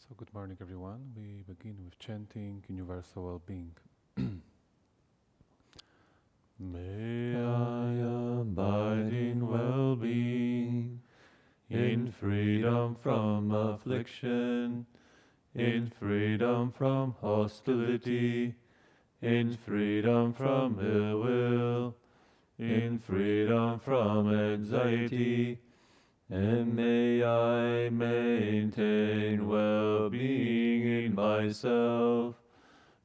So good morning everyone. We begin with chanting Universal Well-Being. May I abide in well-being, in freedom from affliction, in freedom from hostility, in freedom from ill will, in freedom from anxiety, and may I maintain well-being in myself.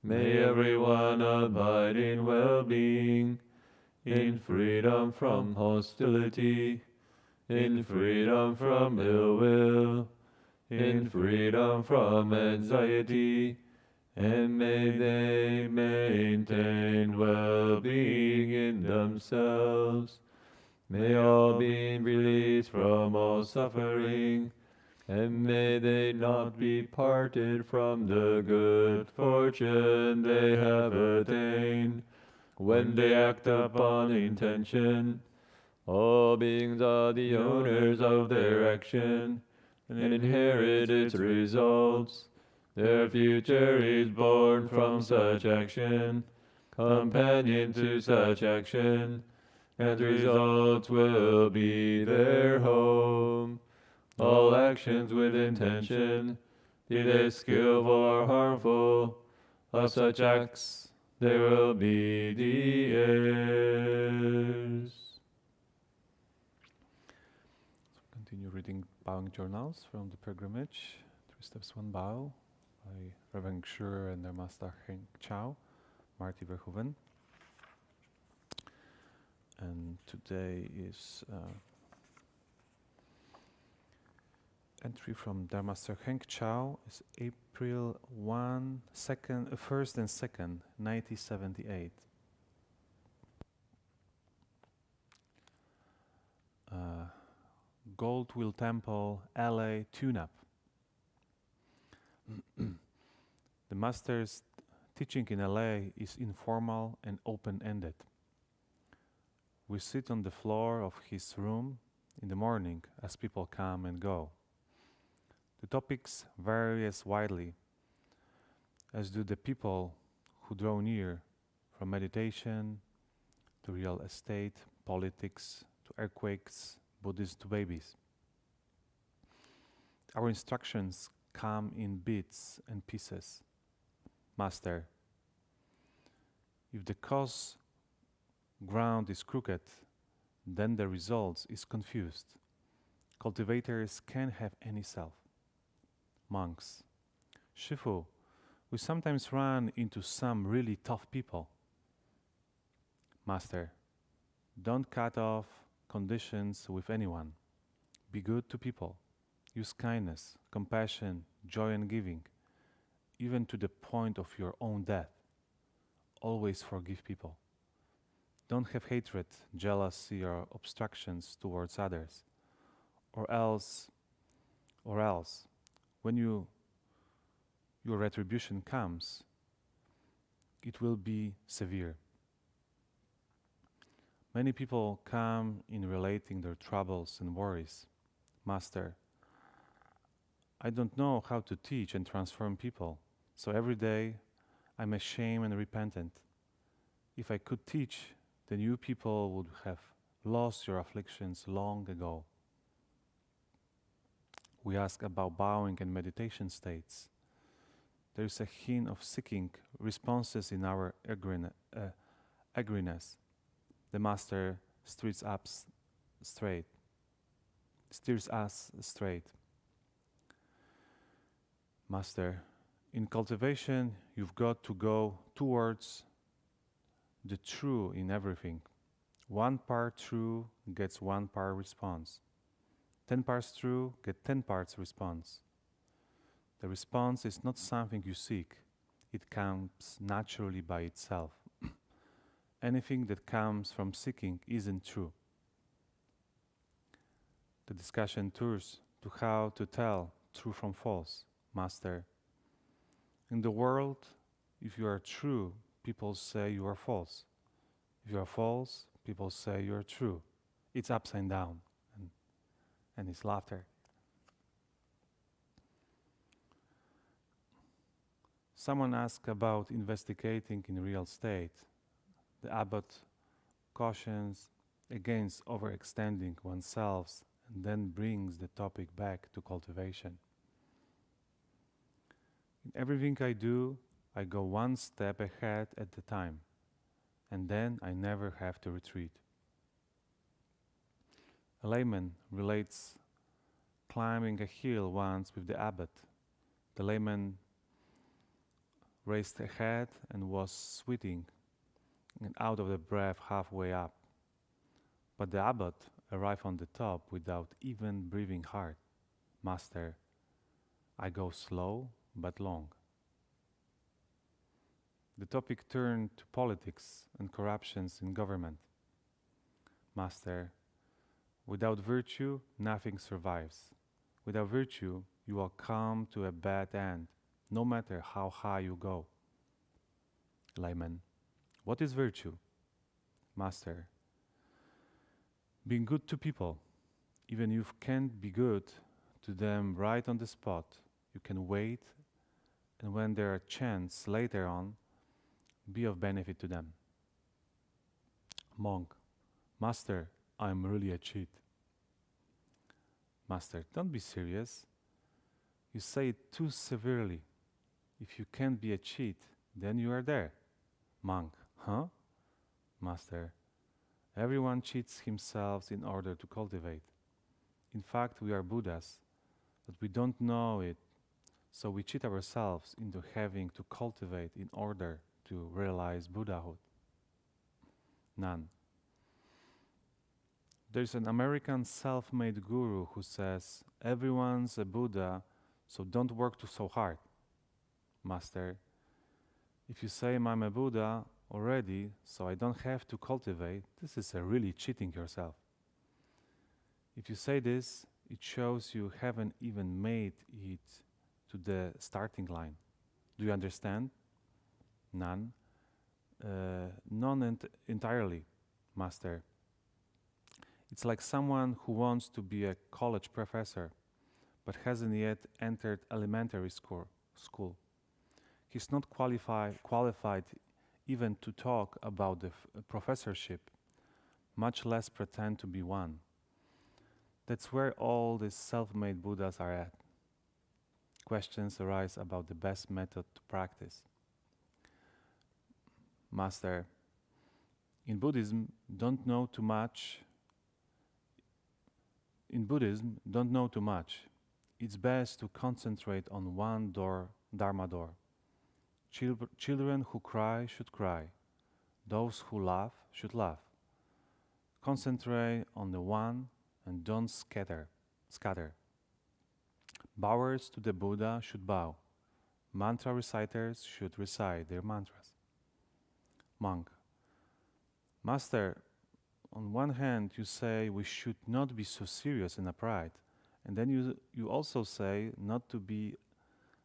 May everyone abide in well-being, in freedom from hostility, in freedom from ill will, in freedom from anxiety, and may they maintain well-being in themselves. May all be released from all suffering, and may they not be parted from the good fortune they have attained. When they act upon intention, all beings are the owners of their action, and inherit its results. Their future is born from such action, companion to such action, and results will be their home. All actions with intention, be they skillful or harmful, of such acts they will be the heirs. So continue reading bowing journals from the pilgrimage. 3 Steps 1 Bow by Reverend Xue and their Master Heng Chao, Marty Verhoeven. And today is entry from their Master Heng Chao is April 1st and 2nd, 1978. Goldwill Temple, LA, Tune-Up. The Master's teaching in LA is informal and open-ended. We sit on the floor of his room in the morning as people come and go. The topics vary as widely as do the people who draw near, from meditation to real estate, politics to earthquakes, Buddhist to babies. Our instructions come in bits and pieces. Master, if the cause ground is crooked, then the results is confused. Cultivators can't have any self. Monks, Shifu, we sometimes run into some really tough people. Master, don't cut off conditions with anyone. Be good to people. Use kindness, compassion, joy and giving, even to the point of your own death. Always forgive people. Don't have hatred, jealousy, or obstructions towards others. Or else, when your retribution comes, it will be severe. Many people come in relating their troubles and worries. Master, I don't know how to teach and transform people, so every day I'm ashamed and repentant. If I could teach, then you people would have lost your afflictions long ago. We ask about bowing and meditation states. There is a hint of seeking responses in our eagerness. The Master steers us straight. Master, in cultivation, you've got to go towards the true in everything. 1 part true gets 1 part response. 10 parts true get 10 parts response. The response is not something you seek. It comes naturally by itself. Anything that comes from seeking isn't true. The discussion turns to how to tell true from false. Master, in the world, if you are true, people say you are false. If you are false, people say you are true. It's upside down, and it's laughter. Someone asked about investigating in real estate. The abbot cautions against overextending oneself and then brings the topic back to cultivation. In everything I do, I go one step ahead at the time, and then I never have to retreat. A layman relates climbing a hill once with the abbot. The layman raised a head and was sweating and out of the breath halfway up. But the abbot arrived on the top without even breathing hard. Master, I go slow but long. The topic turned to politics and corruptions in government. Master, without virtue, nothing survives. Without virtue, you will come to a bad end, no matter how high you go. Layman, what is virtue? Master, being good to people, even if you can't be good to them right on the spot. You can wait, and when there are chance later on, be of benefit to them. Monk, Master, I'm really a cheat. Master, don't be serious. You say it too severely. If you can't be a cheat, then you are there. Monk, huh? Master, everyone cheats himself in order to cultivate. In fact, we are Buddhas, but we don't know it, so we cheat ourselves into having to cultivate in order to realize Buddhahood. None. There's an American self-made guru who says, everyone's a Buddha, so don't work too so hard. Master, if you say I'm a Buddha already, so I don't have to cultivate, this is really cheating yourself. If you say this, it shows you haven't even made it to the starting line. Do you understand? None. None entirely, Master. It's like someone who wants to be a college professor, but hasn't yet entered elementary school. He's not qualified even to talk about the professorship, much less pretend to be one. That's where all these self-made Buddhas are at. Questions arise about the best method to practice. Master, in Buddhism, don't know too much. It's best to concentrate on one door, Dharma door. Children who cry should cry. Those who laugh should laugh. Concentrate on the one and don't scatter. Bowers to the Buddha should bow. Mantra reciters should recite their mantras. Monk, Master, on one hand you say we should not be so serious and upright, and then you also say not to be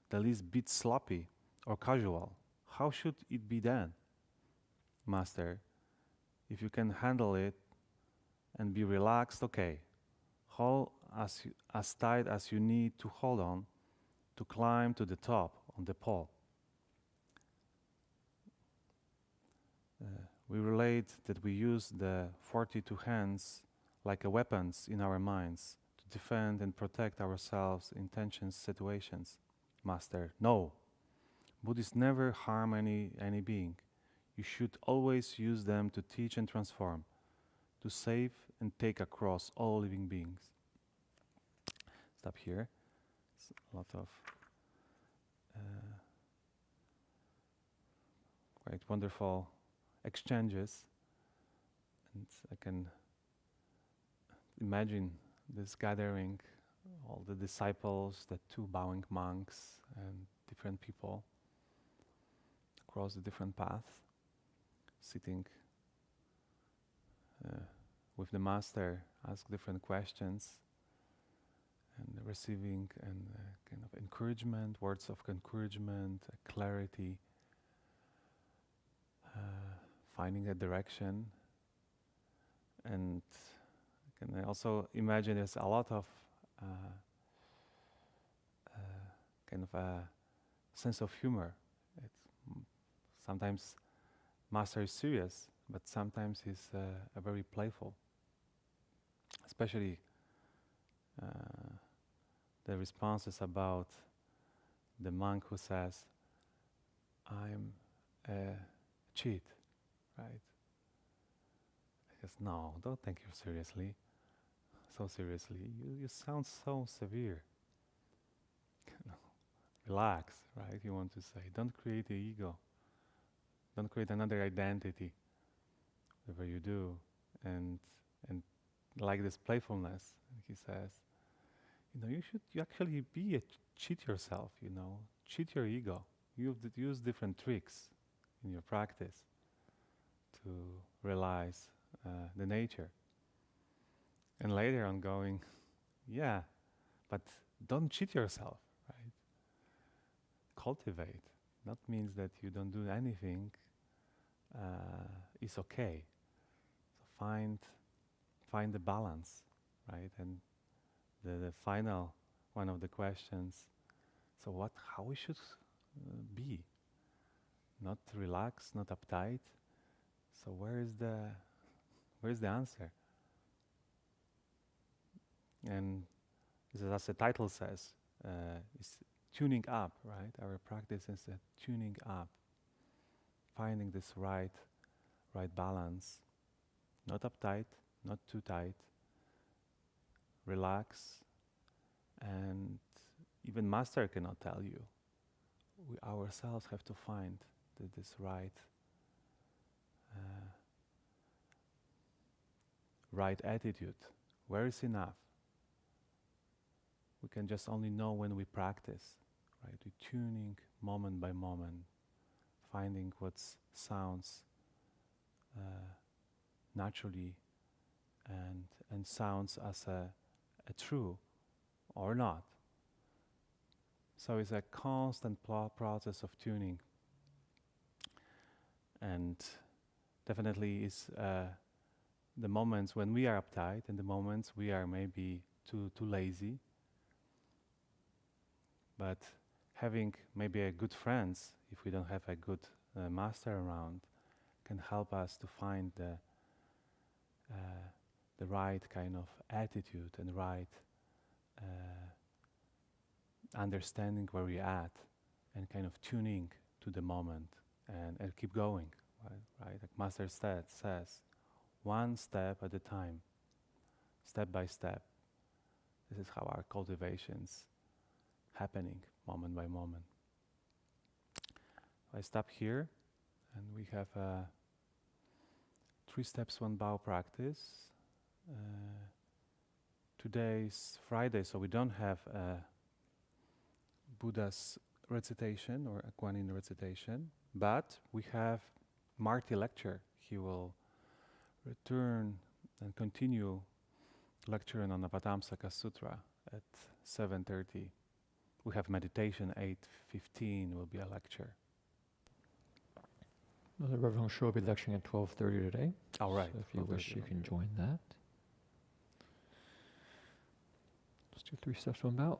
the least bit sloppy or casual. How should it be then? Master, if you can handle it and be relaxed, okay. Hold as tight as you need to hold on to climb to the top on the pole. We relate that we use the 42 hands like weapons in our minds to defend and protect ourselves in tense situations. Master, no. Buddhists never harm any being. You should always use them to teach and transform, to save and take across all living beings. Stop here. It's a lot of quite wonderful exchanges, and I can imagine this gathering, all the disciples, the two bowing monks, and different people across the different paths, sitting with the master, ask different questions, and receiving and kind of encouragement, words of encouragement, clarity, finding a direction. And can I also imagine there's a lot of kind of a sense of humor Sometimes Master is serious, but sometimes he's very playful. Especially the responses about the monk who says, "I'm a cheat," right? He says, "No, don't take you seriously. So seriously. You sound so severe. Relax," right? You want to say, don't create the ego. Don't create another identity, whatever you do. And like this playfulness, he says, you actually be a cheat yourself, cheat your ego. You use different tricks in your practice to realize the nature. And later on going, yeah, but don't cheat yourself, right? Cultivate. That means that you don't do anything is okay. So find the balance, right? And the final one of the questions, so how we should be? Not relaxed, not uptight. So where's the answer? And as the title says, it's tuning up, right? Our practice is tuning up, finding this right balance, not uptight, not too tight, relax, and even Master cannot tell you. We ourselves have to find this right attitude. Where is enough? We can just only know when we practice, right? We're tuning moment by moment, finding what sounds naturally and sounds as a true or not. So it's a constant process of tuning, and definitely is the moments when we are uptight and the moments we are maybe too lazy. But having maybe a good friends, if we don't have a good master around, can help us to find the right kind of attitude and right understanding where we're at, and kind of tuning to the moment and keep going, right? Like Master says, one step at a time, step by step. This is how our cultivation's happening moment by moment. I stop here, and we have 3 steps, 1 bow practice. Today's Friday, so we don't have Buddha's recitation or a Guanyin recitation, but we have Marty lecture. He will return and continue lecturing on the Vatamsaka Sutra at 7:30. We have meditation 8:15 will be a lecture. The Reverend Hsu will be lecturing at 12:30 today. All right. So if you wish, you can join that. Let's do 3 steps, 1 bow.